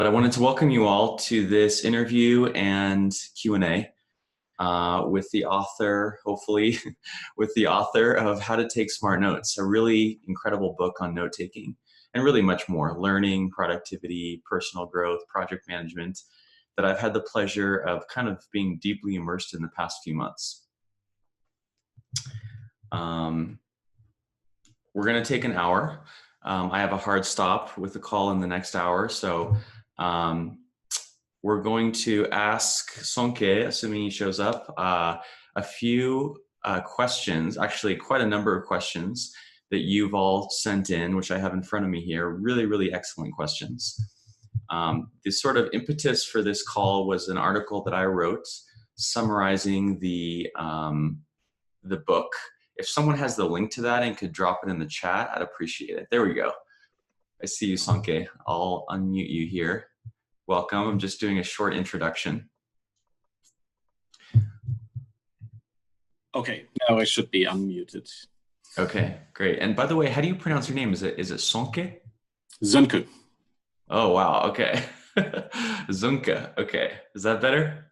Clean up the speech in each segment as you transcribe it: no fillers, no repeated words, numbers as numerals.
But I wanted to welcome you all to this interview and Q&A with the author, hopefully, with the author of How to Take Smart Notes, a really incredible book on note-taking and really much more, learning, productivity, personal growth, project management, that I've had the pleasure of kind of being deeply immersed in the past few months. We're going to take an hour. I have a hard stop with the call in the next hour, so we're going to ask Sonke, assuming he shows up, a few questions, actually quite a number of questions that you've all sent in, which I have in front of me here. Really, really excellent questions. The sort of impetus for this call was an article that I wrote summarizing the book. If someone has the link to that and could drop it in the chat, I'd appreciate it. There we go. I see you, Sonke. I'll unmute you here. Welcome. I'm just doing a short introduction. Okay, now I should be unmuted. Okay, great. And by the way, how do you pronounce your name? Is it Sonke? Zunke. Oh, wow. Okay. Zunke. Okay. Is that better?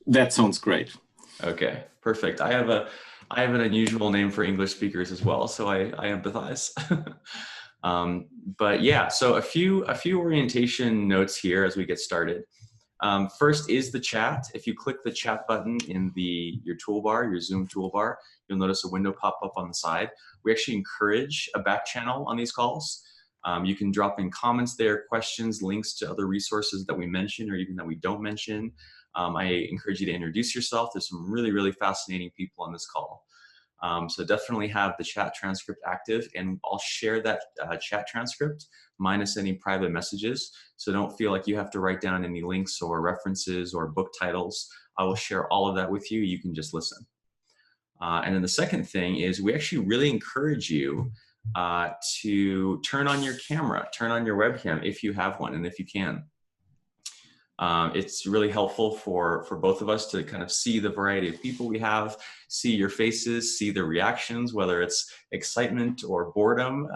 That sounds great. Okay, perfect. I have an unusual name for English speakers as well, so I empathize. But yeah, so a few orientation notes here as we get started. First is the chat. If you click the chat button in your toolbar, your Zoom toolbar, you'll notice a window pop up on the side. We actually encourage a back channel on these calls. You can drop in comments there, questions, links to other resources that we mention or even that we don't mention. I encourage you to introduce yourself. There's some really, really fascinating people on this call. So definitely have the chat transcript active, and I'll share that chat transcript minus any private messages. So don't feel like you have to write down any links or references or book titles. I will share all of that with you. You can just listen. And then the second thing is we actually really encourage you to turn on your camera, turn on your webcam if you have one and if you can. It's really helpful for both of us to kind of see the variety of people we have, see your faces, see the reactions, whether it's excitement or boredom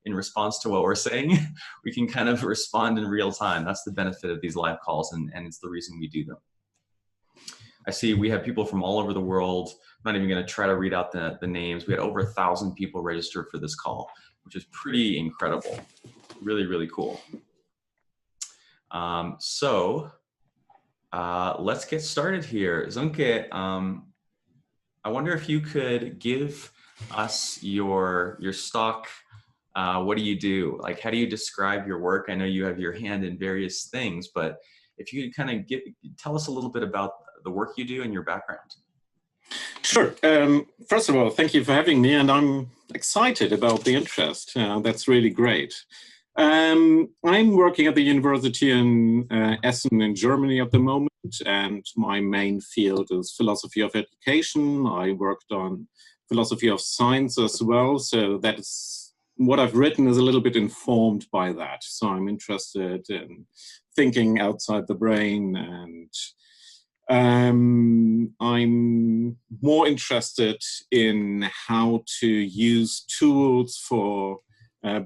in response to what we're saying. We can kind of respond in real time. That's the benefit of these live calls, and it's the reason we do them. I see we have people from all over the world. I'm not even going to try to read out the names. We had over 1,000 people registered for this call, which is pretty incredible. Really, really cool. Let's get started here. Zunke, I wonder if you could give us your stock. What do you do? Like, how do you describe your work? I know you have your hand in various things, but if you could kind of tell us a little bit about the work you do and your background. Sure. First of all, thank you for having me, and I'm excited about the interest. That's really great. I'm working at the university in Essen in Germany at the moment, and my main field is philosophy of education. I worked on philosophy of science as well, so that is what I've written is a little bit informed by that. So I'm interested in thinking outside the brain, and I'm more interested in how to use tools for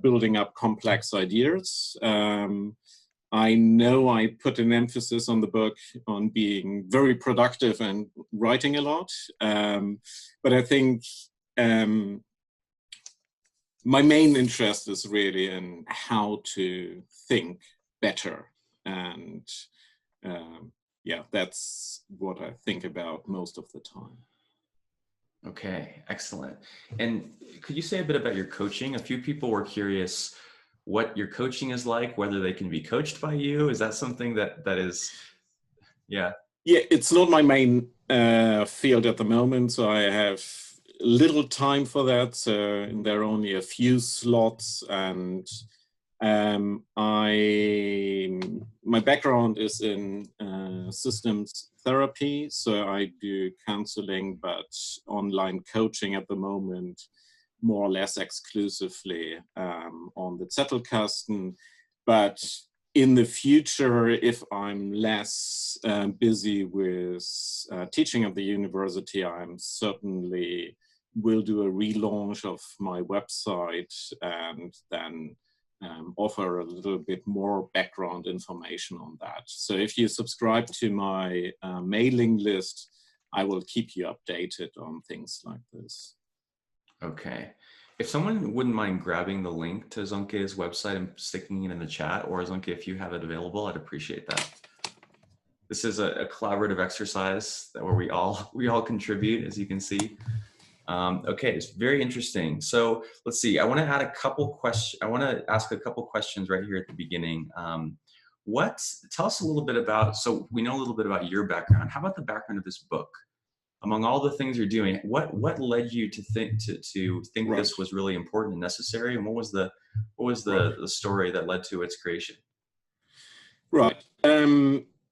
building up complex ideas. I know I put an emphasis on the book on being very productive and writing a lot, but I think my main interest is really in how to think better, and yeah, that's what I think about most of the time. Okay, excellent. And could you say a bit about your coaching? A few people were curious what your coaching is like, whether they can be coached by you. Is that something that is, yeah? Yeah, it's not my main field at the moment, so I have little time for that. So there are only a few slots, and my background is in systems therapy, so I do counseling, but online coaching at the moment, more or less exclusively on the Zettelkasten. But in the future, if I'm less busy with teaching at the university, I'm certainly will do a relaunch of my website and then offer a little bit more background information on that. So if you subscribe to my mailing list, I will keep you updated on things like this. Okay. If someone wouldn't mind grabbing the link to Zonke's website and sticking it in the chat, or Zonke, if you have it available, I'd appreciate that. This is a collaborative exercise where we all contribute, as you can see. Okay, it's very interesting. So let's see. I want to add a couple questions. I want to ask a couple questions right here at the beginning. Tell us a little bit about. So we know a little bit about your background. How about the background of this book? Among all the things you're doing, what led you to think Right. this was really important and necessary, and what was the story that led to its creation? Right.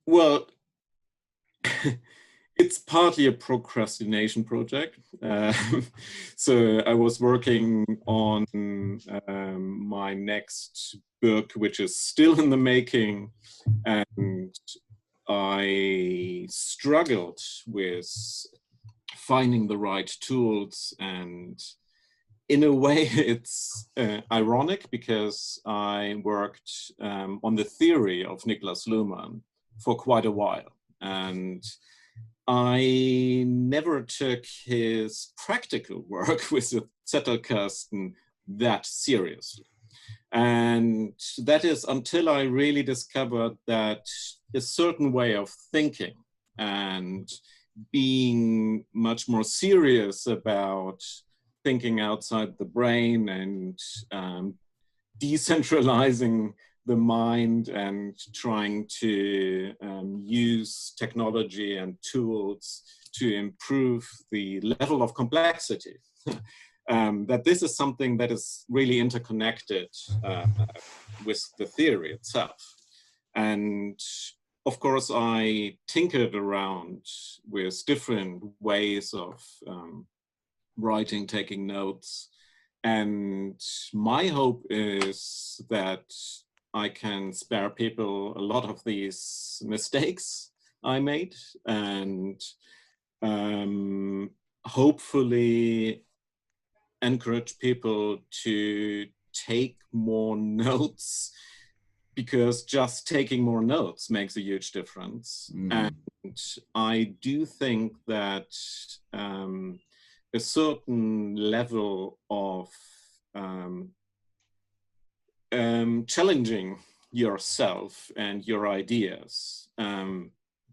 Well, it's partly a procrastination project. So I was working on my next book, which is still in the making, and I struggled with finding the right tools. And in a way, it's ironic because I worked on the theory of Niklas Luhmann for quite a while. And I never took his practical work with the Zettelkasten that seriously. And that is until I really discovered that a certain way of thinking and being much more serious about thinking outside the brain and decentralizing the mind and trying to use technology and tools to improve the level of complexity. That this is something that is really interconnected with the theory itself. And of course, I tinkered around with different ways of writing, taking notes. And my hope is that I can spare people a lot of these mistakes I made, and hopefully encourage people to take more notes, because just taking more notes makes a huge difference. And I do think that a certain level of challenging yourself and your ideas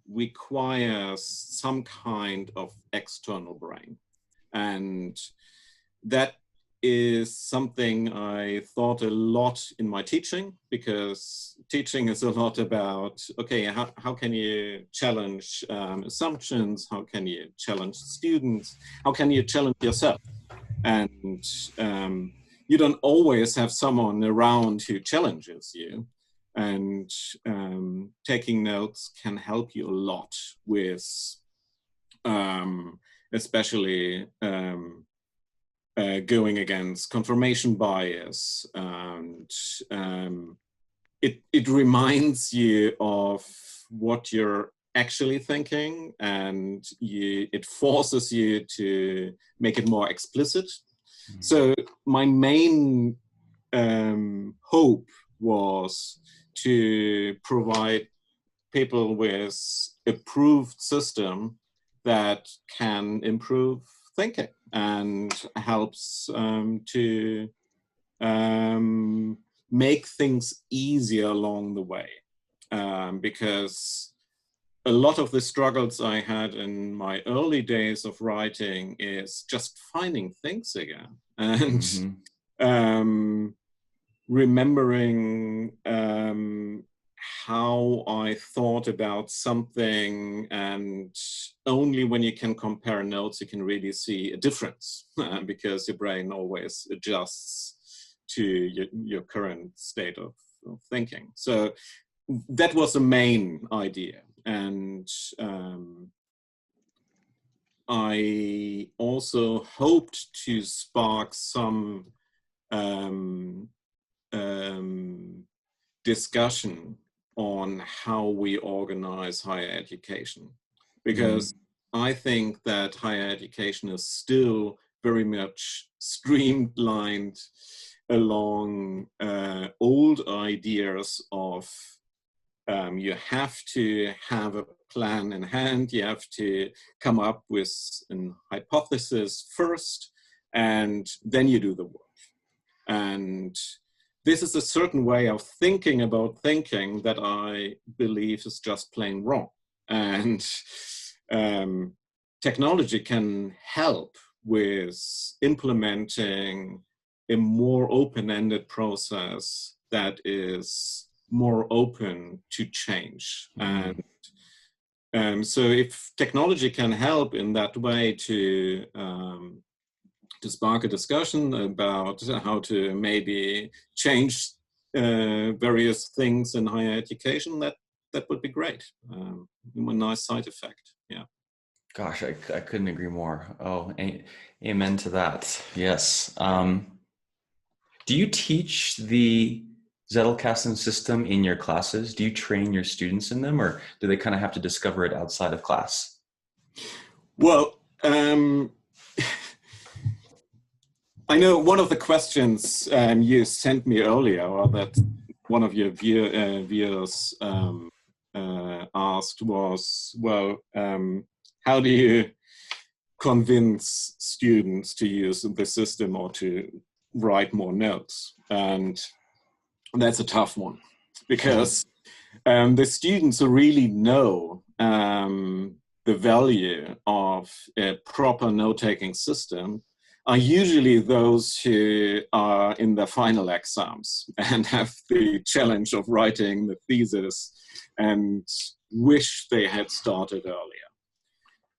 requires some kind of external brain. And that is something I thought a lot in my teaching, because teaching is a lot about, okay, how can you challenge assumptions? How can you challenge students? How can you challenge yourself? And you don't always have someone around who challenges you. And taking notes can help you a lot with, especially going against confirmation bias. And it reminds you of what you're actually thinking, and it forces you to make it more explicit. So my main hope was to provide people with a proved system that can improve thinking and helps to make things easier along the way. Because a lot of the struggles I had in my early days of writing is just finding things again, and remembering how I thought about something, and only when you can compare notes you can really see a difference, because your brain always adjusts to your current state of thinking. So that was the main idea. And I also hoped to spark some discussion on how we organize higher education, because I think that higher education is still very much streamlined along old ideas of you have to have a plan in hand, you have to come up with a hypothesis first, and then you do the work. And this is a certain way of thinking about thinking that I believe is just plain wrong. And technology can help with implementing a more open-ended process that is more open to change. And so if technology can help in that way to spark a discussion about how to maybe change various things in higher education, that would be great. A nice side effect, yeah. Gosh, I couldn't agree more. Oh, amen to that. Yes. Do you teach the Zettelkasten system in your classes? Do you train your students in them, or do they kind of have to discover it outside of class? Well, I know one of the questions you sent me earlier, or that one of your viewers asked was, well, how do you convince students to use the system or to write more notes? And that's a tough one, because the students who really know the value of a proper note-taking system are usually those who are in their final exams and have the challenge of writing the thesis and wish they had started earlier.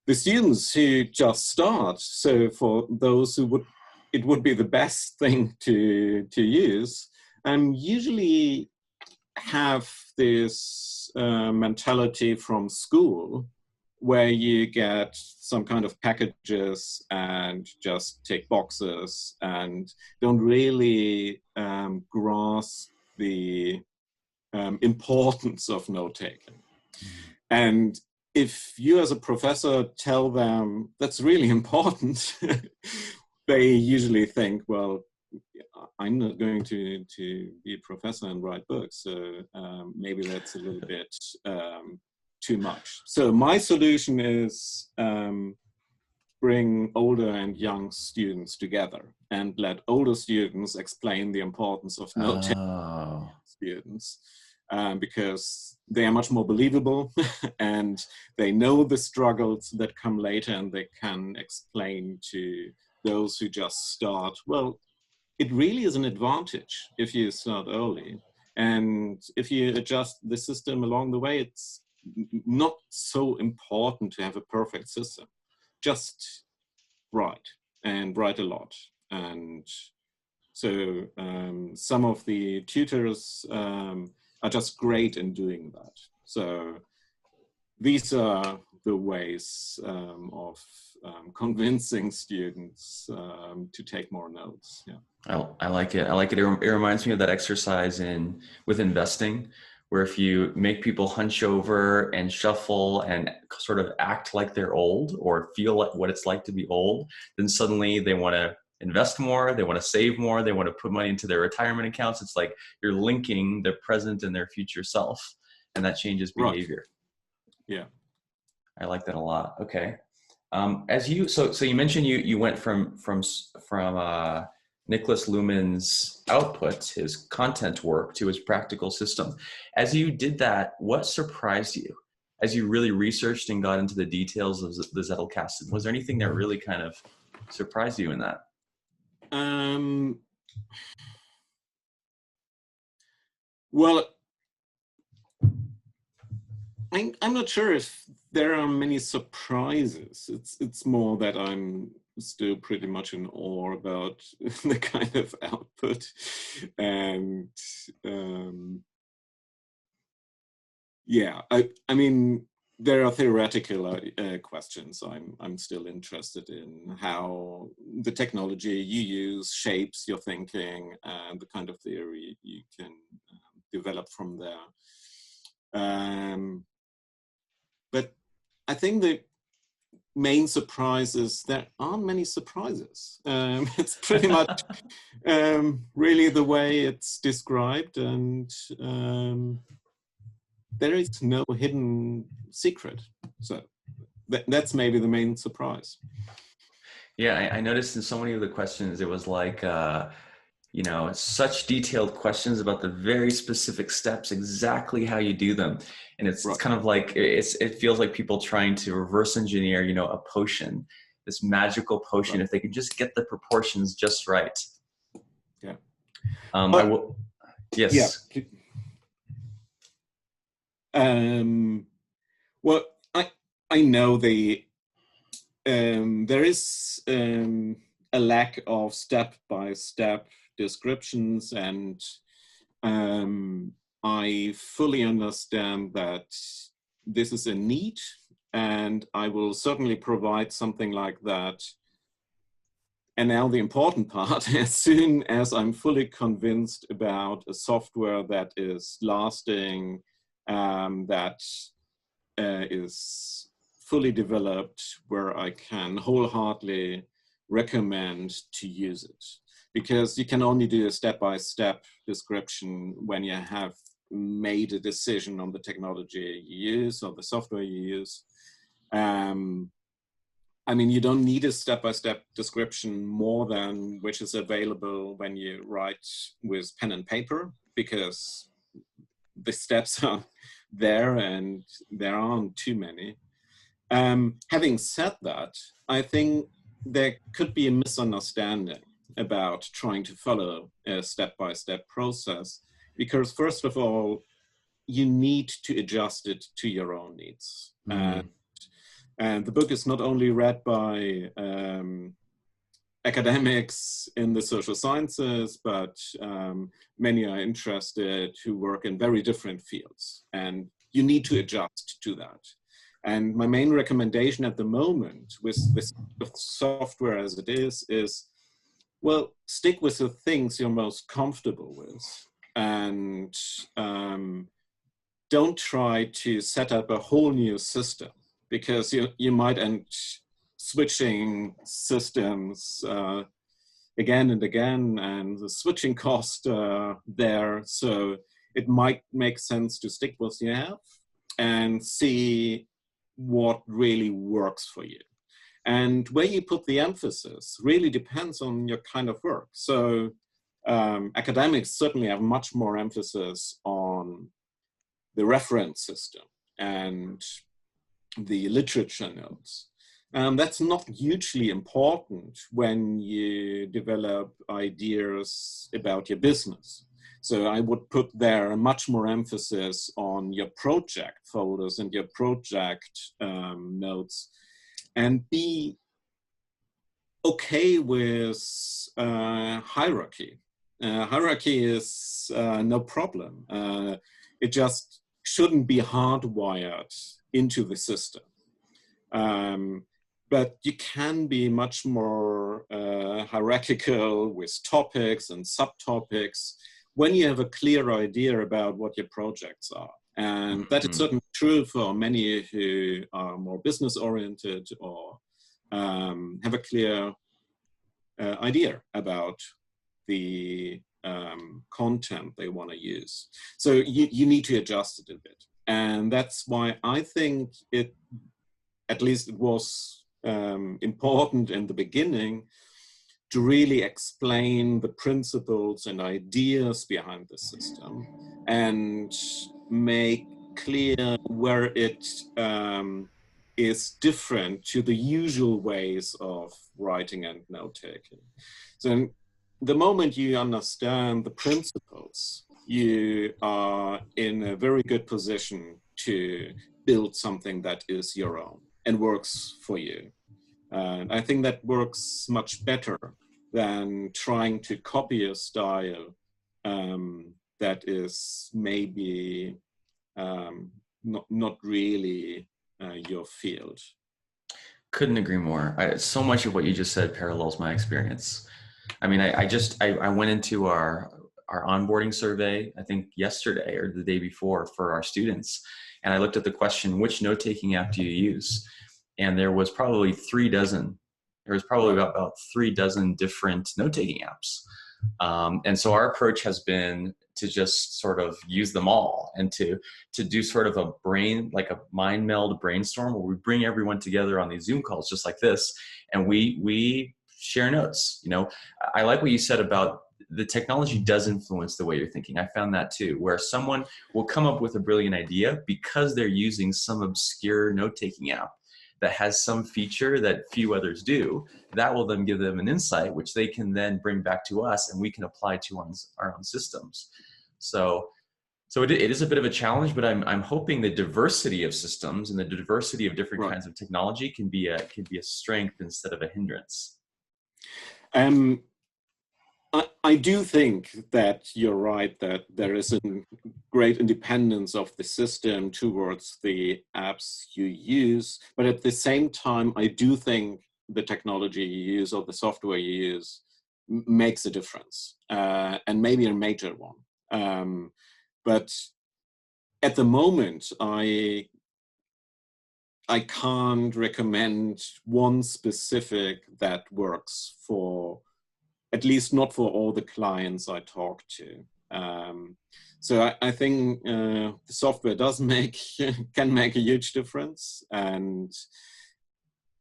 The students who just start, so for those who it would be the best thing to use, usually have this mentality from school where you get some kind of packages and just tick boxes and don't really grasp the importance of note-taking. And if you as a professor tell them that's really important, they usually think, well, I'm not going to be a professor and write books, so maybe that's a little bit too much. So my solution is bring older and young students together and let older students explain the importance of note-taking to students, because they are much more believable and they know the struggles that come later, and they can explain to those who just start, well, it really is an advantage if you start early. And if you adjust the system along the way, it's not so important to have a perfect system. Just write, and write a lot. And so some of the tutors are just great in doing that. So these are the ways of convincing students to take more notes. Yeah, I like it. I like it. It reminds me of that exercise with investing, where if you make people hunch over and shuffle and sort of act like they're old or feel like what it's like to be old, then suddenly they want to invest more, they want to save more, they want to put money into their retirement accounts. It's like you're linking their present and their future self, and that changes behavior. Right. Yeah. I like that a lot. Okay. So you mentioned you went from Niklas Luhmann's output, his content work, to his practical system. As you did that, what surprised you? As you really researched and got into the details of the Zettelkasten, was there anything that really kind of surprised you in that? Well, I'm not sure if there are many surprises. It's more that I'm still pretty much in awe about the kind of output, and yeah, I mean, there are theoretical questions. I'm still interested in how the technology you use shapes your thinking and the kind of theory you can develop from there. But I think main surprise is there aren't many surprises. It's pretty much really the way it's described, and there is no hidden secret. So that's maybe the main surprise. Yeah, I noticed in so many of the questions, it was like, you know, such detailed questions about the very specific steps, exactly how you do them. And it's Right. kind of like, it feels like people trying to reverse engineer, you know, a potion, this magical potion, Right. if they can just get the proportions just right. Yeah. I will, yes. Yeah. Well, I know there is a lack of step-by-step descriptions, and I fully understand that this is a need, and I will certainly provide something like that. And now the important part, as soon as I'm fully convinced about a software that is lasting, that is fully developed, where I can wholeheartedly recommend to use it. Because you can only do a step-by-step description when you have made a decision on the technology you use or the software you use. I mean, you don't need a step-by-step description more than which is available when you write with pen and paper, because the steps are there and there aren't too many. Having said that, I think there could be a misunderstanding about trying to follow a step-by-step process, because first of all, you need to adjust it to your own needs. And the book is not only read by academics in the social sciences, but many are interested who work in very different fields, and you need to adjust to that. And my main recommendation at the moment with this software as it is, well, stick with the things you're most comfortable with, and don't try to set up a whole new system, because you might end switching systems again and again, and the switching cost there. So it might make sense to stick with what you have and see what really works for you. And where you put the emphasis really depends on your kind of work. So academics certainly have much more emphasis on the reference system and the literature notes. That's not hugely important when you develop ideas about your business. So I would put there much more emphasis on your project folders and your project notes, and be okay with hierarchy. Hierarchy is no problem. It just shouldn't be hardwired into the system. But you can be much more hierarchical with topics and subtopics when you have a clear idea about what your projects are. And that is certainly true for many who are more business oriented or have a clear idea about the content they want to use. So you need to adjust it a bit. And that's why I think at least it was important in the beginning to really explain the principles and ideas behind the system and make clear where it is different to the usual ways of writing and note-taking. So the moment you understand the principles, you are in a very good position to build something that is your own and works for you. And I think that works much better than trying to copy a style that is maybe not really your field. Couldn't agree more. So much of what you just said parallels my experience. I mean, I went into our onboarding survey, I think yesterday or the day before, for our students. And I looked at the question, which note-taking app do you use? and there was probably 3 dozen. There was probably about 3 dozen different note-taking apps. And so our approach has been to just sort of use them all, and to do sort of a mind meld brainstorm, where we bring everyone together on these Zoom calls just like this, and we share notes. You know, I like what you said about the technology does influence the way you're thinking. I found that too, where someone will come up with a brilliant idea because they're using some obscure note-taking app that has some feature that few others do. That will then give them an insight, which they can then bring back to us, and we can apply to our own systems. So it is a bit of a challenge, but I'm hoping the diversity of systems and the diversity of different kinds of technology can be a strength instead of a hindrance. I do think that you're right, that there is a great independence of the system towards the apps you use. But at the same time, I do think the technology you use or the software you use makes a difference, and maybe a major one. But at the moment, I can't recommend one specific that works for, at least not for all the clients I talk to. So I think the software does can make a huge difference. And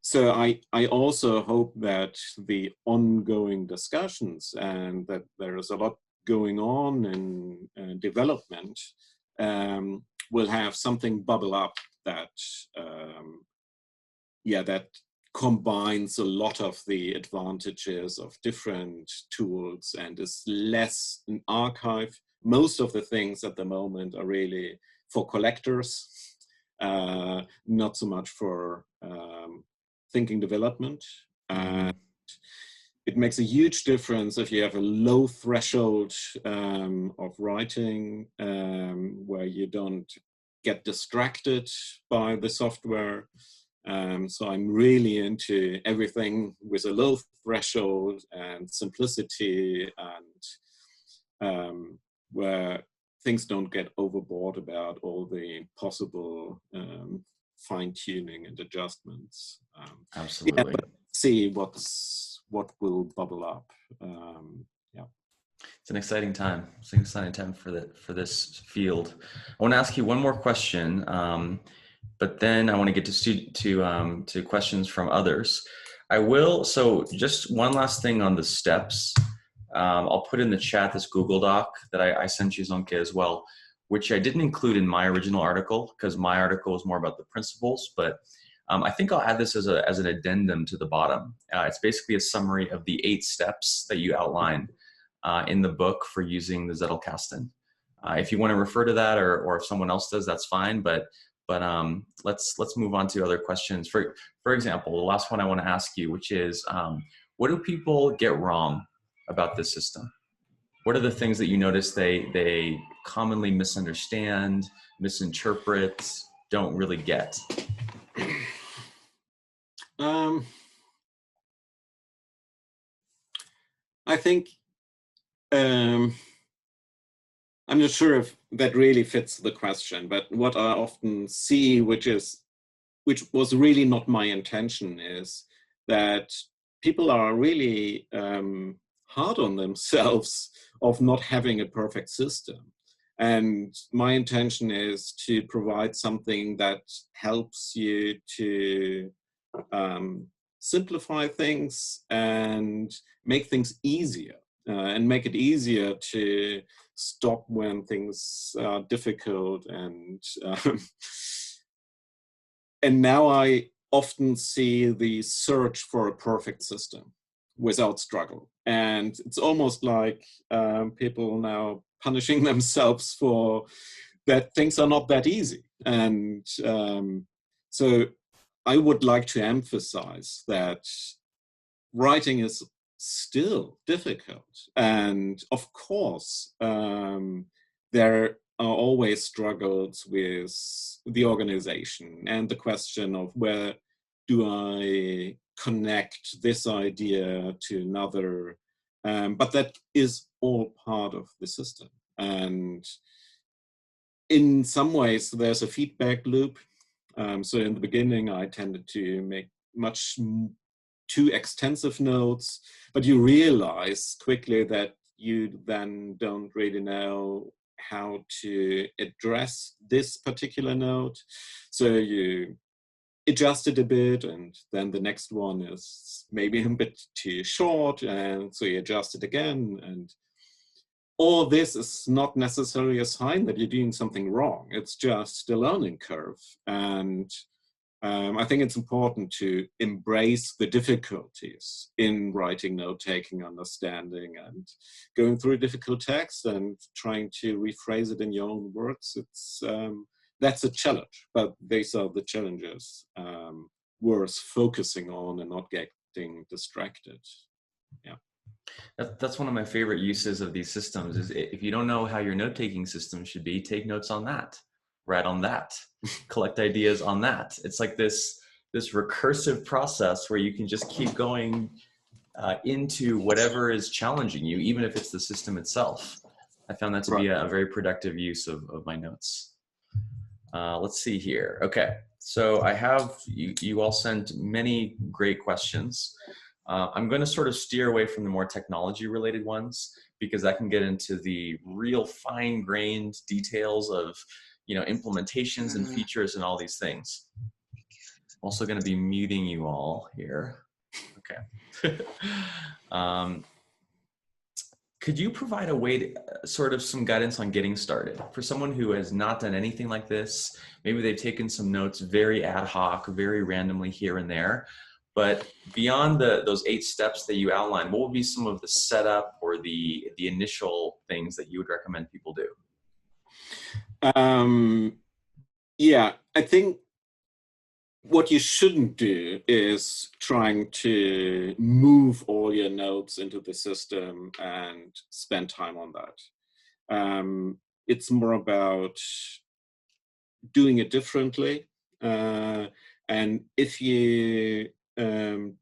so I also hope that the ongoing discussions, and that there is a lot going on in development, will have something bubble up that, that combines a lot of the advantages of different tools and is less an archive. Most of the things at the moment are really for collectors, not so much for thinking development. It makes a huge difference if you have a low threshold of writing, where you don't get distracted by the software. So I'm really into everything with a low threshold and simplicity, and where things don't get overboard about all the possible fine-tuning and adjustments. Absolutely. But see what will bubble up. It's an exciting time. It's an exciting time for this field. I want to ask you one more question. But then I want to get to questions from others. So just one last thing on the steps. I'll put in the chat this Google Doc that I sent you, Zonke, as well, which I didn't include in my original article, because my article is more about the principles, but I think I'll add this as an addendum to the bottom. It's basically a summary of the 8 steps that you outline in the book for using the Zettelkasten. If you want to refer to that, or if someone else does, that's fine, but let's move on to other questions. For example, the last one I want to ask you, which is, what do people get wrong about this system? What are the things that you notice they commonly misunderstand, misinterpret, don't really get? I think I'm not sure if that really fits the question, but what I often see, which was really not my intention, is that people are really hard on themselves of not having a perfect system. And my intention is to provide something that helps you to simplify things and make things easier, and make it easier to stop when things are difficult. And now I often see the search for a perfect system without struggle. And it's almost like people now punishing themselves for that things are not that easy. And so I would like to emphasize that writing is still difficult. And of course, there are always struggles with the organization and the question of where do I connect this idea to another. But that is all part of the system. And in some ways, there's a feedback loop So in the beginning, I tended to make too extensive notes, but you realize quickly that you then don't really know how to address this particular note. So you adjust it a bit, and then the next one is maybe a bit too short, and so you adjust it again. And all this is not necessarily a sign that you're doing something wrong. It's just a learning curve. And I think it's important to embrace the difficulties in writing, note-taking, understanding, and going through a difficult text and trying to rephrase it in your own words. That's a challenge, but these are the challenges worth focusing on and not getting distracted. Yeah. That's one of my favorite uses of these systems is if you don't know how your note-taking system should be, take notes on that, write on that, collect ideas on that. It's like this recursive process where you can just keep going into whatever is challenging you, even if it's the system itself. I found that to be a very productive use of my notes. Let's see here. Okay, so I have, you all sent many great questions. I'm going to sort of steer away from the more technology related ones because I can get into the real fine-grained details of, you know, implementations and features and all these things. I'm also going to be muting you all here. Okay. Could you provide a way to sort of some guidance on getting started for someone who has not done anything like this? Maybe they've taken some notes very ad hoc, very randomly here and there, but beyond those 8 steps that you outlined, what would be some of the setup or the initial things that you would recommend people do? Yeah, I think what you shouldn't do is trying to move all your notes into the system and spend time on that. It's more about doing it differently. And if you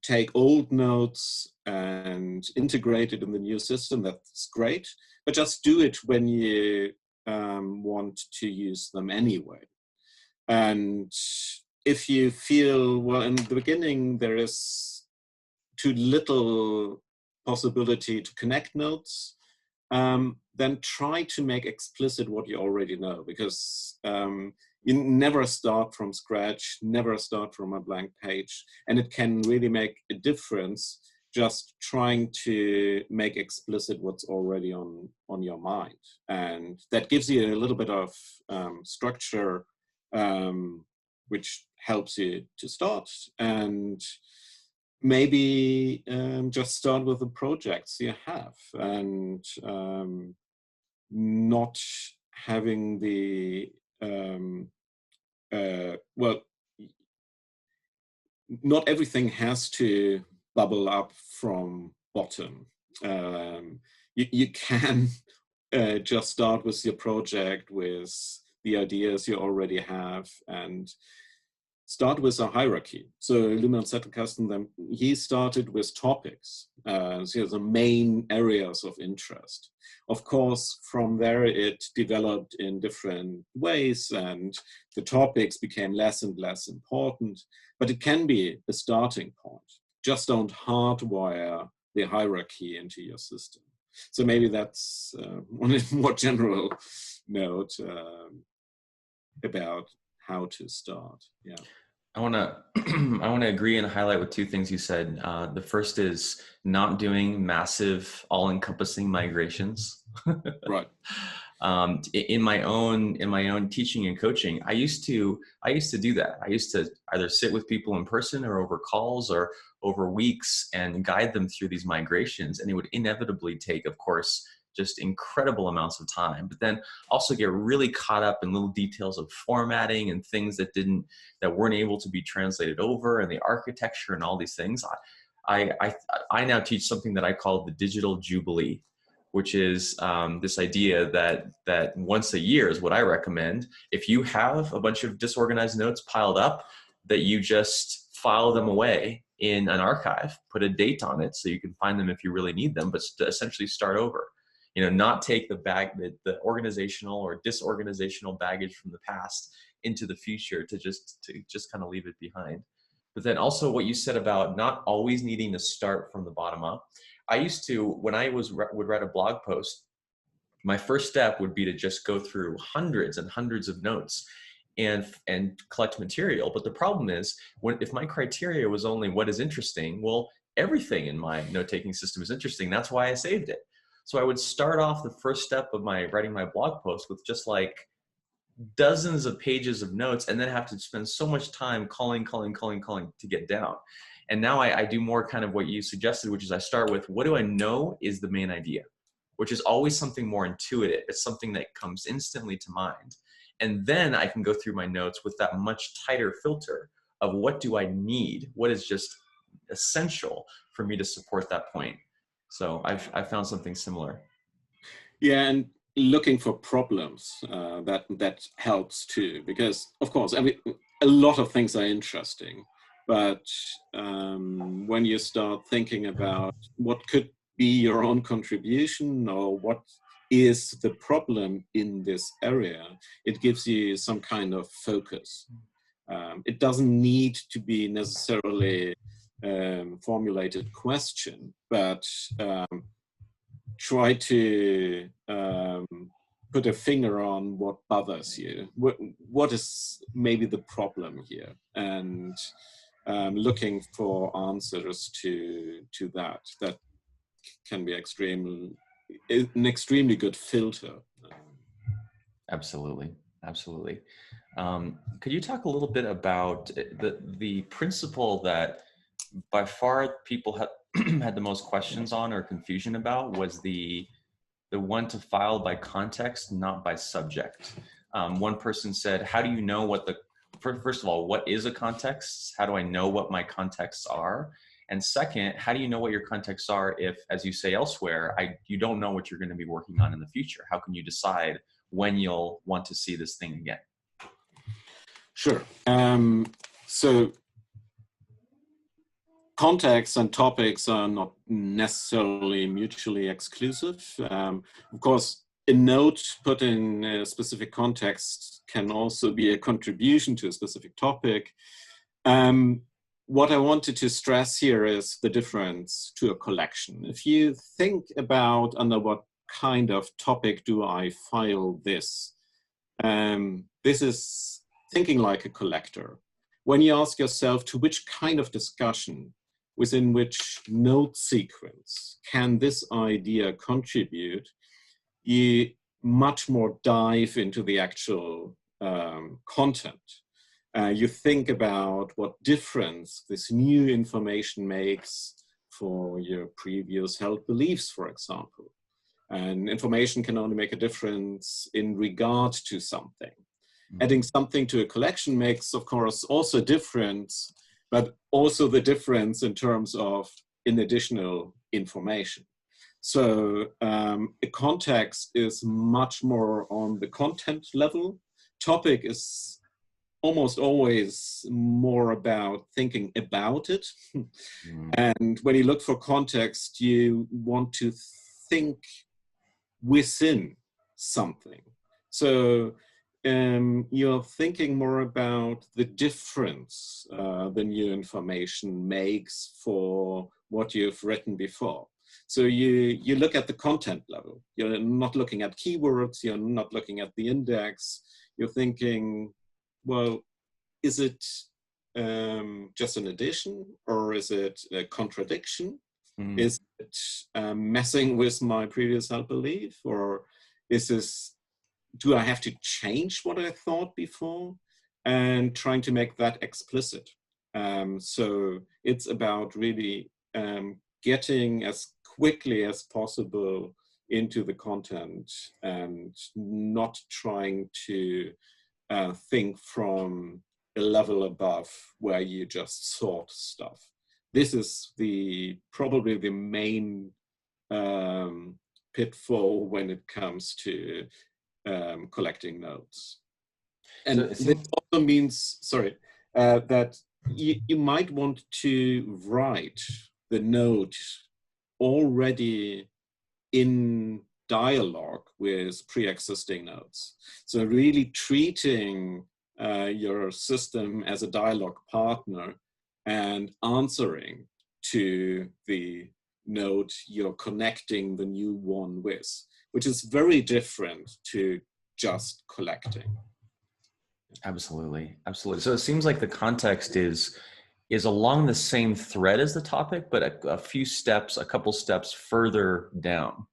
take old notes and integrate it in the new system, that's great. But just do it when you want to use them anyway. And if you feel, well, in the beginning, there is too little possibility to connect notes, then try to make explicit what you already know, because you never start from scratch, never start from a blank page. And it can really make a difference just trying to make explicit what's already on your mind. And that gives you a little bit of structure, which helps you to start. And maybe just start with the projects you have, and not having the, well, not everything has to bubble up from bottom. You can just start with your project, with the ideas you already have, and start with a hierarchy. So Luhmann Zettelkasten, he started with topics, so the main areas of interest. Of course, from there it developed in different ways, and the topics became less and less important, but it can be a starting point. Just don't hardwire the hierarchy into your system. So maybe that's on a more general note about how to start. Yeah. I want to agree and highlight with 2 things you said. The first is not doing massive, all-encompassing migrations. Right. In my own teaching and coaching, I used to do that. I used to either sit with people in person or over calls or over weeks and guide them through these migrations, and it would inevitably take, of course, just incredible amounts of time, but then also get really caught up in little details of formatting and things that weren't able to be translated over, and the architecture and all these things. I now teach something that I call the digital jubilee, which is this idea that once a year is what I recommend. If you have a bunch of disorganized notes piled up, that you just file them away in an archive, put a date on it so you can find them if you really need them, but essentially start over. You know, not take the organizational or disorganizational baggage from the past into the future to just kind of leave it behind. But then also what you said about not always needing to start from the bottom up. I used to, when I would write a blog post, my first step would be to just go through hundreds and hundreds of notes and collect material. But the problem is, if my criteria was only what is interesting, well, everything in my note-taking system is interesting. That's why I saved it. So I would start off the first step of writing my blog post with just like dozens of pages of notes, and then have to spend so much time calling to get down. And now I do more kind of what you suggested, which is I start with, what do I know is the main idea, which is always something more intuitive. It's something that comes instantly to mind. And then I can go through my notes with that much tighter filter of what do I need? What is just essential for me to support that point? So I've found something similar. Yeah, and looking for problems, that helps too, because of course, I mean, a lot of things are interesting, but when you start thinking about what could be your own contribution or what is the problem in this area, it gives you some kind of focus. It doesn't need to be necessarily formulated question, but try to put a finger on what bothers you. What is maybe the problem here, and looking for answers to that. That can be an extremely good filter. Absolutely, absolutely. Could you talk a little bit about the principle that by far people had the most questions on or confusion about was the one to file by context, not by subject? One person said, how do you know first of all, what is a context? How do I know what my contexts are? And second, how do you know what your contexts are if, as you say elsewhere, you don't know what you're going to be working on in the future? How can you decide when you'll want to see this thing again? Sure. So contexts and topics are not necessarily mutually exclusive. Of course, a note put in a specific context can also be a contribution to a specific topic. What I wanted to stress here is the difference to a collection. If you think about under what kind of topic do I file this, this is thinking like a collector. When you ask yourself to which kind of discussion within which note sequence can this idea contribute, you much more dive into the actual content. You think about what difference this new information makes for your previous held beliefs, for example. And information can only make a difference in regard to something. Mm-hmm. Adding something to a collection makes, of course, also a difference, but also the difference in terms of additional information. So a context is much more on the content level. Topic is almost always more about thinking about it. Mm. And when you look for context, you want to think within something. So you're thinking more about the difference the new information makes for what you've written before. So you look at the content level. You're not looking at keywords. You're not looking at the index. You're thinking, well, is it just an addition, or is it a contradiction? Mm. Is it messing with my previous held belief, or do I have to change what I thought before? And trying to make that explicit. So it's about really getting as quickly as possible into the content and not trying to think from a level above where you just sort stuff. This is probably the main pitfall when it comes to collecting notes. And this also means, that you might want to write the note already in dialogue with pre-existing notes. So really treating your system as a dialogue partner and answering to the note you're connecting the new one with, which is very different to just collecting. Absolutely, absolutely. So it seems like the context is along the same thread as the topic, but a couple steps further down,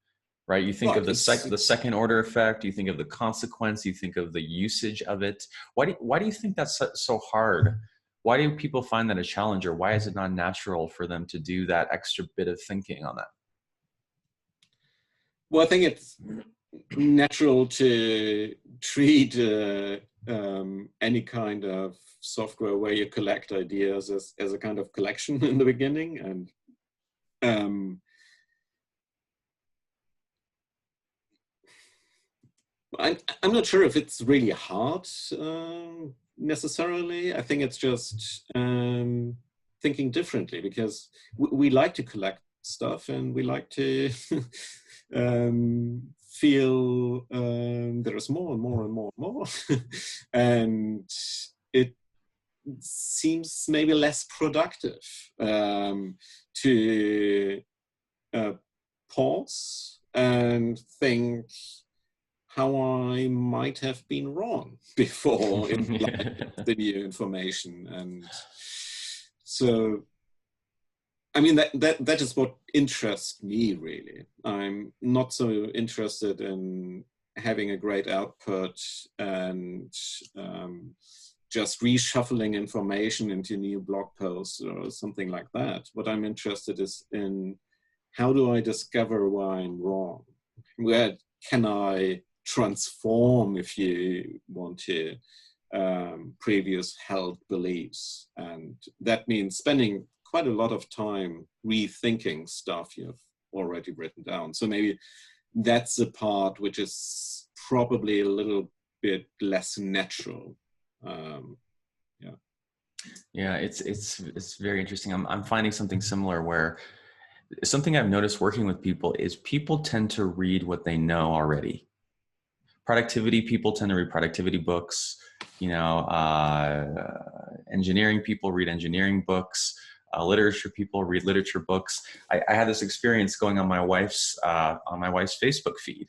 right? You think Right, of the second order effect, you think of the consequence, you think of the usage of it. Why do you think that's so hard? Why do people find that a challenge, or why is it not natural for them to do that extra bit of thinking on that? Well, I think it's natural to treat any kind of software where you collect ideas as a kind of collection in the beginning. And I'm not sure if it's really hard necessarily. I think it's just thinking differently, because we like to collect stuff and we like to feel there is more and more and more and more. And it seems maybe less productive to pause and think how I might have been wrong before in the new information. And so, I mean, that is what interests me, really. I'm not so interested in having a great output and just reshuffling information into new blog posts or something like that. What I'm interested is in, how do I discover why I'm wrong? Where can I transform, if you want to, previous held beliefs? And that means spending quite a lot of time rethinking stuff you've already written down. So maybe that's the part which is probably a little bit less natural. Yeah, it's very interesting. I'm finding something similar, where something I've noticed working with people is people tend to read what they know already. Productivity people tend to read productivity books. Engineering people read engineering books. Literature people read literature books. I had this experience going on my wife's Facebook feed,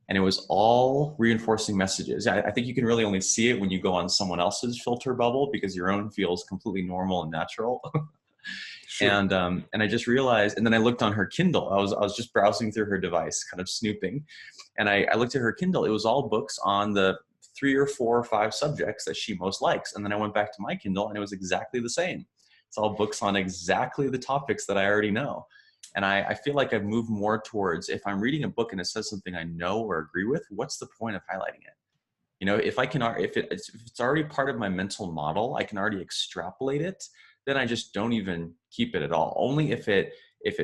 and it was all reinforcing messages. I think you can really only see it when you go on someone else's filter bubble, because your own feels completely normal and natural. Sure. And I just realized, and then I looked on her Kindle. I was just browsing through her device, kind of snooping, and I looked at her Kindle. It was all books on the 3 or 4 or 5 subjects that she most likes. And then I went back to my Kindle, and it was exactly the same. It's all books on exactly the topics that I already know. And I feel like I've moved more towards, if I'm reading a book and it says something I know or agree with, what's the point of highlighting it? If it's already part of my mental model, I can already extrapolate it, then I just don't even keep it at all. Only if it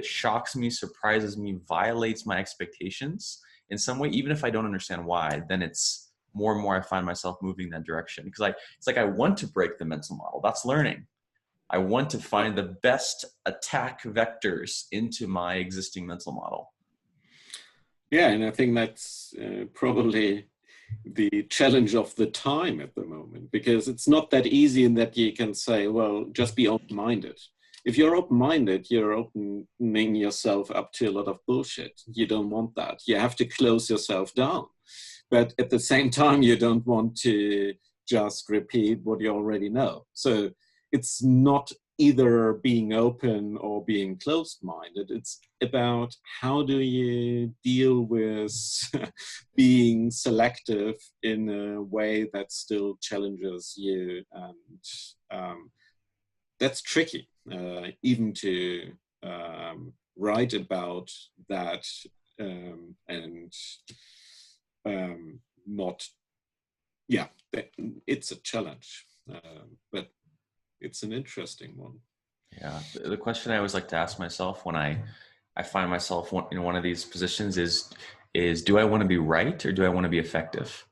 shocks me, surprises me, violates my expectations in some way, even if I don't understand why, then it's more and more I find myself moving in that direction. Because it's like I want to break the mental model. That's learning. I want to find the best attack vectors into my existing mental model. Yeah, and I think that's probably the challenge of the time at the moment, because it's not that easy in that you can say, well, just be open-minded. If you're open-minded, you're opening yourself up to a lot of bullshit. You don't want that. You have to close yourself down. But at the same time, you don't want to just repeat what you already know. So it's not either being open or being closed-minded. It's about, how do you deal with being selective in a way that still challenges you. And that's tricky, even to write about that, and not, yeah, it's a challenge, but it's an interesting one. Yeah. The question I always like to ask myself when I find myself in one of these positions is do I want to be right, or do I want to be effective?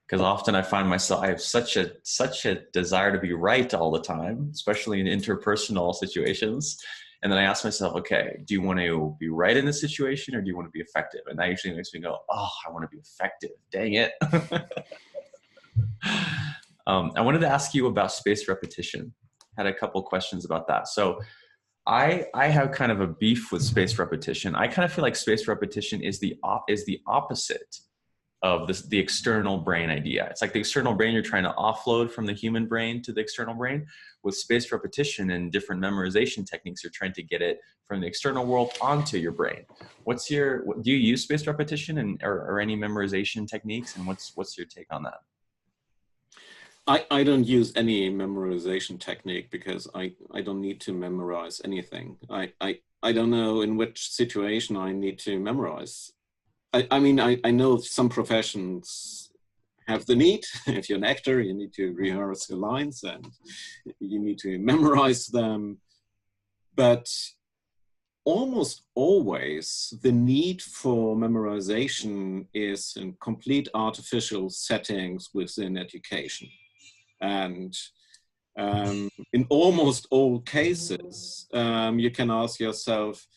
Because often I find myself, I have such a desire to be right all the time, especially in interpersonal situations. And then I ask myself, okay, do you want to be right in this situation, or do you want to be effective? And that usually makes me go, oh, I want to be effective. Dang it. I wanted to ask you about spaced repetition. Had a couple questions about that. So I have kind of a beef with spaced repetition. I kind of feel like spaced repetition is the opposite of the external brain idea. It's like the external brain you're trying to offload from the human brain to the external brain. With spaced repetition and different memorization techniques, you're trying to get it from the external world onto your brain. Do you use spaced repetition or any memorization techniques? And what's your take on that? I don't use any memorization technique because I don't need to memorize anything. I don't know in which situation I need to memorize. I mean, I know some professions have the need. If you're an actor, you need to rehearse your lines and you need to memorize them. But almost always the need for memorization is in complete artificial settings within education. And in almost all cases, you can ask yourself,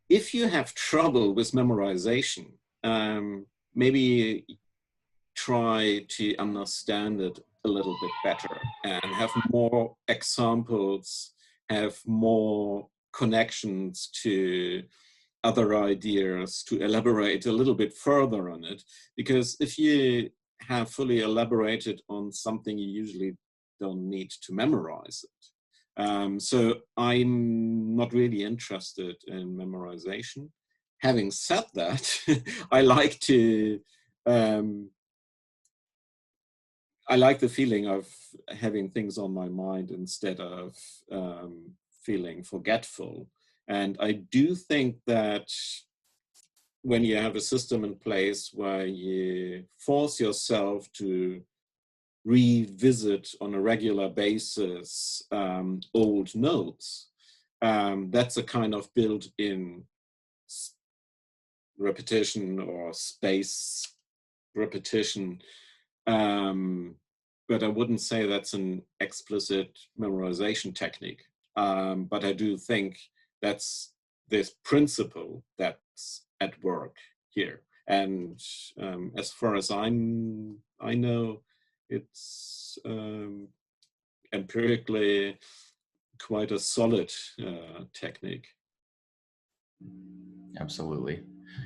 if you have trouble with memorization, maybe try to understand it a little bit better and have more examples, have more connections to other ideas to elaborate a little bit further on it. Because if you have fully elaborated on something, you usually don't need to memorize it. So I'm not really interested in memorization. Having said that, I like the feeling of having things on my mind instead of feeling forgetful. And I do think that when you have a system in place where you force yourself to revisit on a regular basis old notes, that's a kind of built-in repetition or space repetition. But I wouldn't say that's an explicit memorization technique. But I do think that's this principle that's at work here. And as far as I know, it's empirically quite a solid technique. Absolutely.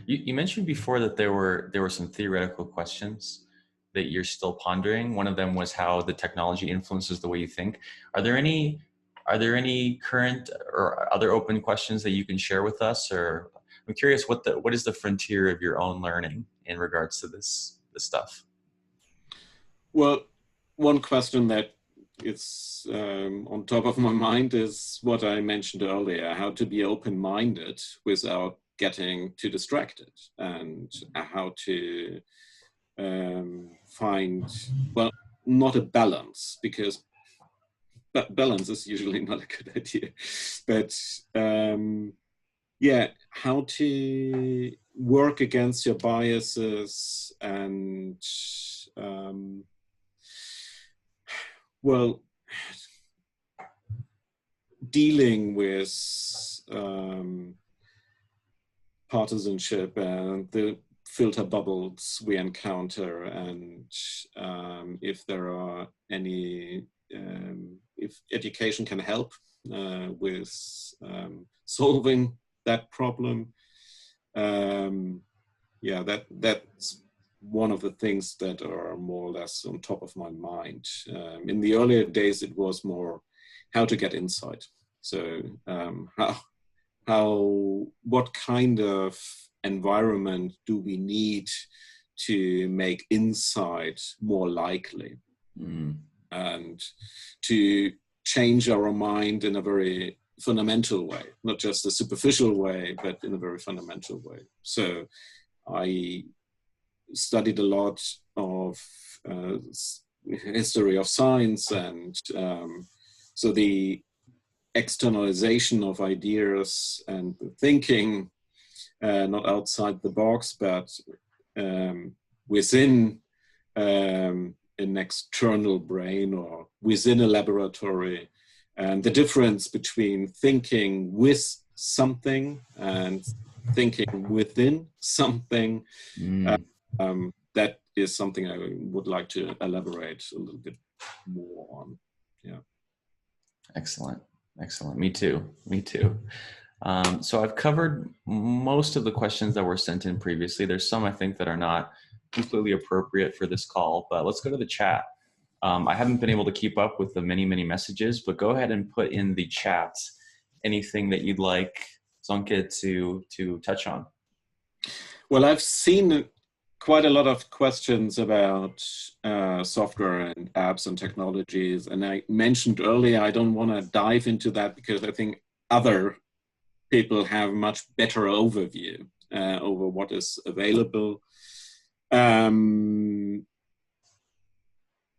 You mentioned before that there were some theoretical questions that you're still pondering. One of them was how the technology influences the way you think. Are there any current or other open questions that you can share with us? Or I'm curious, what is the frontier of your own learning in regards to this stuff? Well, one question that is on top of my mind is what I mentioned earlier: how to be open-minded without getting too distracted, and how to find, well, not a balance, because balance is usually not a good idea, but yeah, how to work against your biases and well, dealing with partisanship and the filter bubbles we encounter, and if there are any, if education can help with solving that problem. Yeah, that's one of the things that are more or less on top of my mind. In the earlier days, it was more how to get insight. So what kind of environment do we need to make insight more likely, and to change our mind in a very fundamental way, not just a superficial way, but in a very fundamental way. So I studied a lot of history of science, and so the externalization of ideas and thinking, not outside the box, but within an external brain or within a laboratory, and the difference between thinking with something and thinking within something, that is something I would like to elaborate a little bit more on. Yeah. Excellent. Excellent. Me too. Me too. So I've covered most of the questions that were sent in previously. There's some I think that are not completely appropriate for this call, but let's go to the chat. I haven't been able to keep up with the many, many messages, but go ahead and put in the chat anything that you'd like Zonke to touch on. Well, I've seen quite a lot of questions about software and apps and technologies. And I mentioned earlier, I don't want to dive into that because I think other people have much better overview over what is available.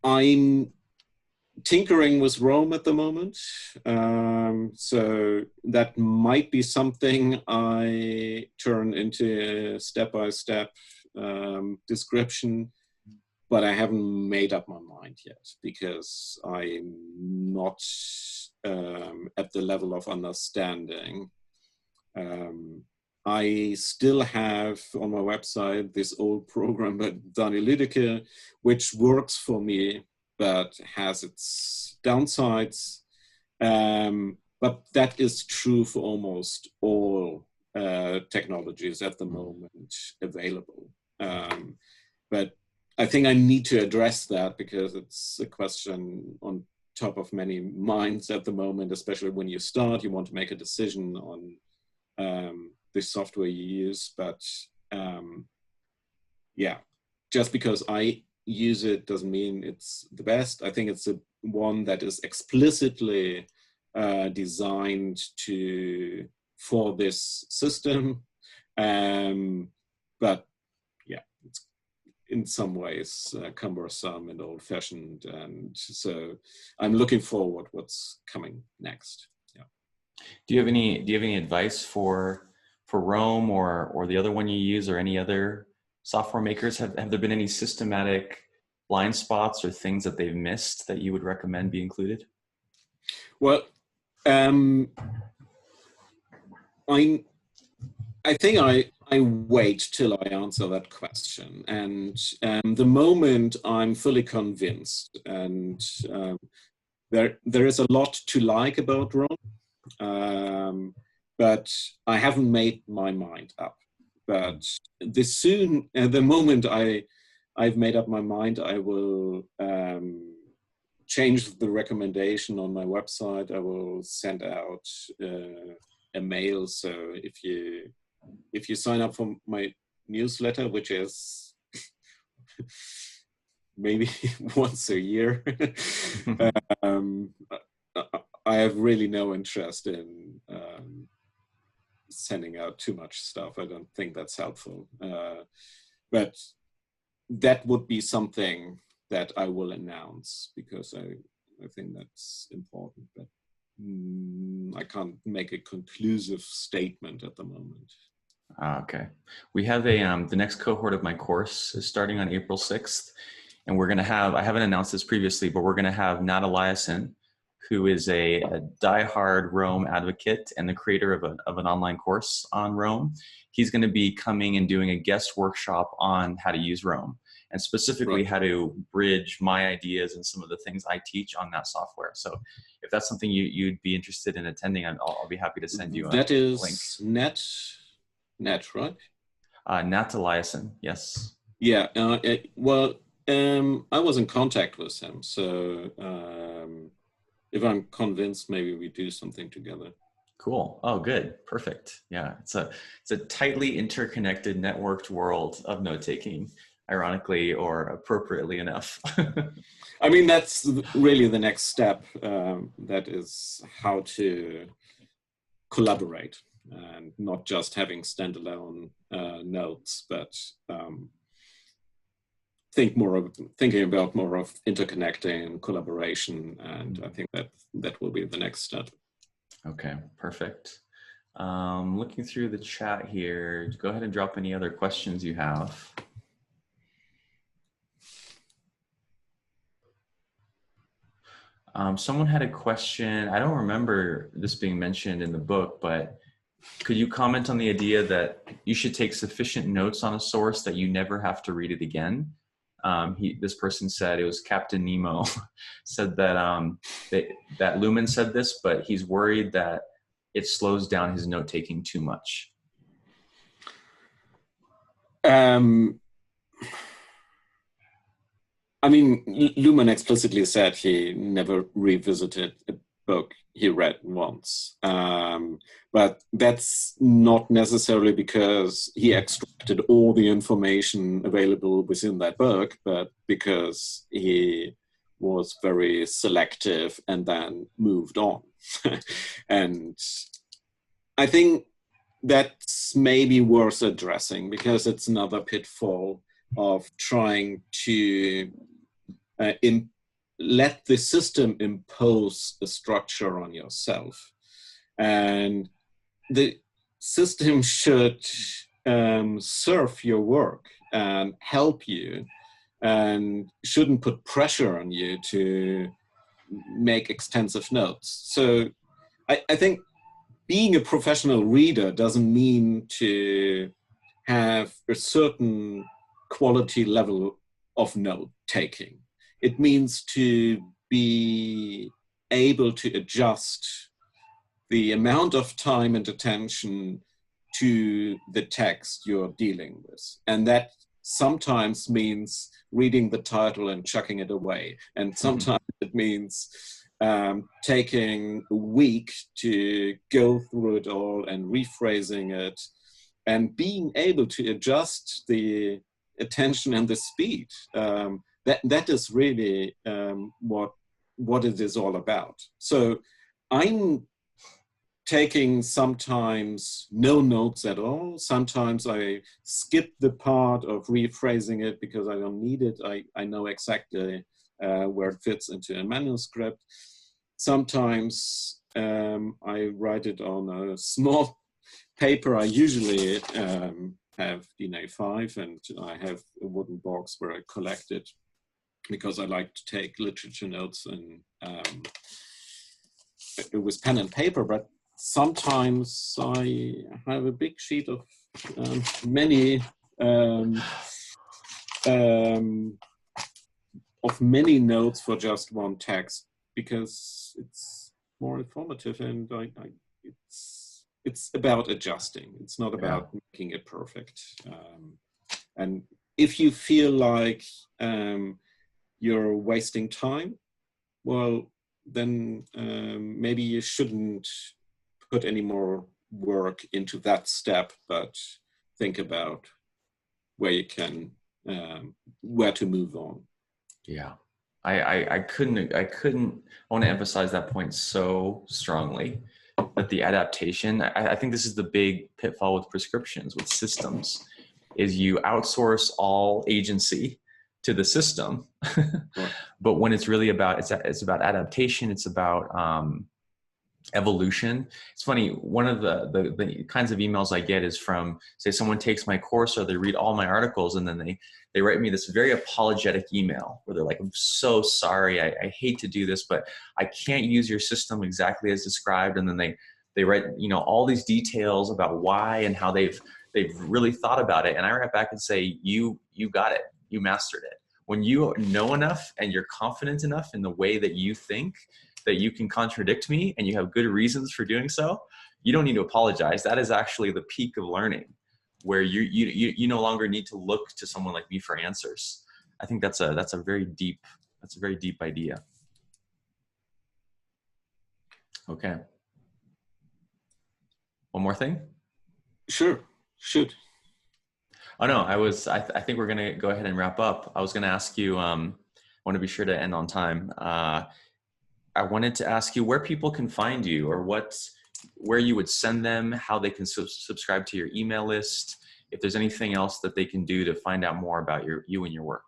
I'm tinkering with Rome at the moment. So that might be something I turn into a step-by-step description, but I haven't made up my mind yet because I'm not at the level of understanding. I still have on my website this old program by Daniel Lüdecke, which works for me, but has its downsides. But that is true for almost all technologies at the moment available. But I think I need to address that because it's a question on top of many minds at the moment, especially when you start, you want to make a decision on the software you use. But yeah, just because I use it doesn't mean it's the best. I think it's one that is explicitly designed for this system. But yeah, it's in some ways cumbersome and old-fashioned, and so I'm looking forward what's coming next. Yeah. Do you have any advice for Rome or the other one you use or any other software makers? Have there been any systematic blind spots or things that they've missed that you would recommend be included? Well, I think I wait till I answer that question, and the moment I'm fully convinced, and there is a lot to like about Rome, but I haven't made my mind up. But the moment I've made up my mind, I will change the recommendation on my website. I will send out a mail. So if you sign up for my newsletter, which is maybe once a year, I have really no interest in sending out too much stuff. I don't think that's helpful. But that would be something that I will announce because I think that's important. But I can't make a conclusive statement at the moment. Okay. We have the next cohort of my course is starting on April 6th. And we're going to have, I haven't announced this previously, but we're going to have Nat Eliason, who is a diehard Rome advocate and the creator of an online course on Rome. He's going to be coming and doing a guest workshop on how to use Rome, and specifically how to bridge my ideas and some of the things I teach on that software. So if that's something you'd be interested in attending, I'll be happy to send you a link. That is Nat, right? Nat Eliason, yes. Yeah, well, I was in contact with him, so if I'm convinced, maybe we do something together. Cool. Oh, good. Perfect. Yeah, it's a tightly interconnected, networked world of note-taking, ironically or appropriately enough. I mean, that's really the next step. That is how to collaborate and not just having standalone notes, but thinking about more of interconnecting and collaboration. And I think that will be the next step. Okay, perfect. Looking through the chat here, go ahead and drop any other questions you have. Someone had a question. I don't remember this being mentioned in the book, but could you comment on the idea that you should take sufficient notes on a source that you never have to read it again? this person said, it was Captain Nemo, said that that Lumen said this, but he's worried that it slows down his note taking too much. I mean, Luhmann explicitly said he never revisited a book he read once. But that's not necessarily because he extracted all the information available within that book, but because he was very selective and then moved on. And I think that's maybe worth addressing, because it's another pitfall of trying to let the system impose a structure on yourself. And the system should serve your work and help you, and shouldn't put pressure on you to make extensive notes. So I think being a professional reader doesn't mean to have a certain quality level of note taking. It means to be able to adjust the amount of time and attention to the text you're dealing with. And that sometimes means reading the title and chucking it away. And sometimes it means taking a week to go through it all and rephrasing it, and being able to adjust the attention and the speed. That is really what it is all about. So I'm taking sometimes no notes at all. Sometimes I skip the part of rephrasing it because I don't need it. I know exactly where it fits into a manuscript. Sometimes I write it on a small paper. I usually have DIN A5, and I have a wooden box where I collect it, because I like to take literature notes and with pen and paper. But sometimes I have a big sheet of many notes for just one text, because it's more informative, and it's about adjusting. It's not about making it perfect. And if you feel like you're wasting time, well, then maybe you shouldn't put any more work into that step, but think about where you can, where to move on. Yeah, I want to emphasize that point so strongly, that the adaptation, I think this is the big pitfall with prescriptions, with systems, is you outsource all agency to the system. Right. But when it's really about, it's about adaptation, it's about evolution. It's funny, one of the kinds of emails I get is from, say, someone takes my course or they read all my articles, and then they write me this very apologetic email where they're like, I'm so sorry, I hate to do this, but I can't use your system exactly as described. And then they write, all these details about why and how they've really thought about it. And I write back and say, you got it, you mastered it. When you know enough and you're confident enough in the way that you think, that you can contradict me and you have good reasons for doing so, you don't need to apologize. That is actually the peak of learning, where you no longer need to look to someone like me for answers. I think that's a very deep idea. Okay. One more thing? Sure, shoot. Oh no, I think we're gonna go ahead and wrap up. I was gonna ask you, I want to be sure to end on time. I wanted to ask you where people can find you, or where you would send them, how they can subscribe to your email list, if there's anything else that they can do to find out more about you and your work.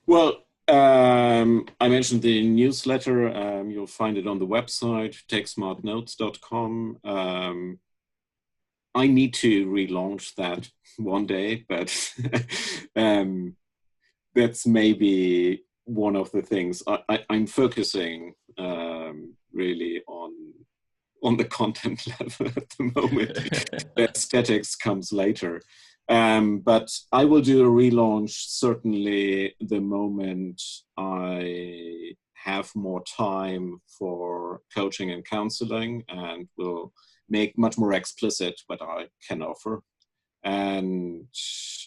Well, I mentioned the newsletter. You'll find it on the website, takesmartnotes.com. I need to relaunch that one day, but that's maybe one of the things. I'm focusing really on the content level at the moment. The aesthetics comes later. But I will do a relaunch certainly the moment I have more time for coaching and counseling, and will make much more explicit what I can offer. And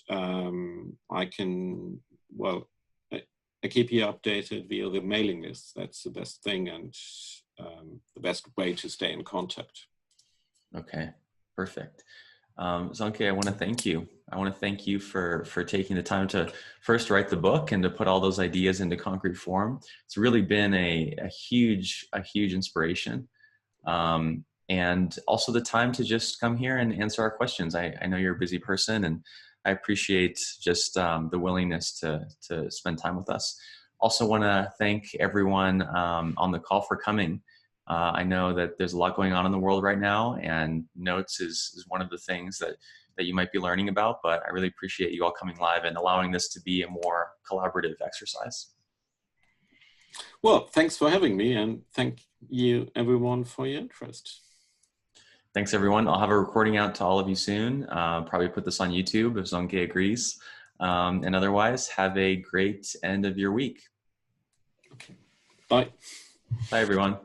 I can, well, I keep you updated via the mailing list. That's the best thing, and the best way to stay in contact. Okay, perfect. Zonke, I want to thank you. I want to thank you for taking the time to first write the book and to put all those ideas into concrete form. It's really been a huge inspiration. And also the time to just come here and answer our questions. I know you're a busy person, and I appreciate just the willingness to spend time with us. Also want to thank everyone on the call for coming. I know that there's a lot going on in the world right now, and notes is one of the things that you might be learning about, but I really appreciate you all coming live and allowing this to be a more collaborative exercise. Well, thanks for having me, and thank you everyone for your interest. Thanks everyone. I'll have a recording out to all of you soon. Probably put this on YouTube if Zonke agrees. And otherwise, have a great end of your week. Okay. Bye. Bye everyone.